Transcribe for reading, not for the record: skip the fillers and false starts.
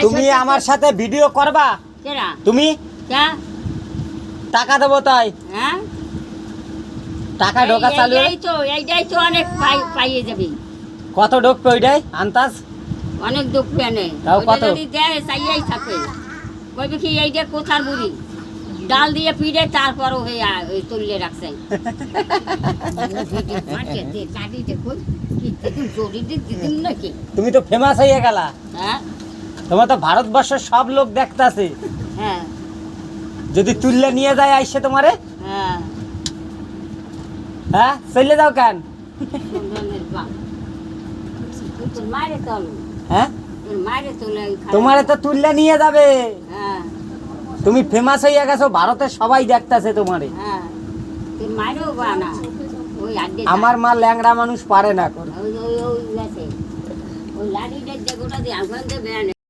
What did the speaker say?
তুমি আমার সাথে ভিডিও করবা? তুমি টাকা দেবো তাই? হ্যাঁ টাকা ঢোকা চালু? এইটাই তো অনেক পাইয়ে যাবি। কত ঢোকবে ওইটাই আন্দাজ? অনেক ঢোকবে না। তাও কত? দেয় চাইয়াই থাকে। কইবে কি এইটা কোথার বুড়ি ডাল দিয়ে পিড়ে তারপরও হয়ে তুললে রাখছে। তুমি তো ফেমাস হয়ে গেলা। হ্যাঁ তোমার তো ভারতবর্ষের সব লোক দেখতাছে। হ্যাঁ যদি তুললে নিয়ে যায় আইসে তোমারে, হ্যাঁ হ্যাঁ চলে যাও কেন? তোর মায়ের চল, হ্যাঁ তোর মায়ের চলে তোমারে তো তুললে নিয়ে যাবে। হ্যাঁ তুমি ফেমাস হয়ে গেছো, ভারতের সবাই দেখতাছে তোমারে। হ্যাঁ তোর মায়েরও বানা ওই আড্ডে আমার মা ল্যাংড়া মানুষ পারে না করে। ওই লাঠিটা যে গোটা দিয়ে আগুন দেবে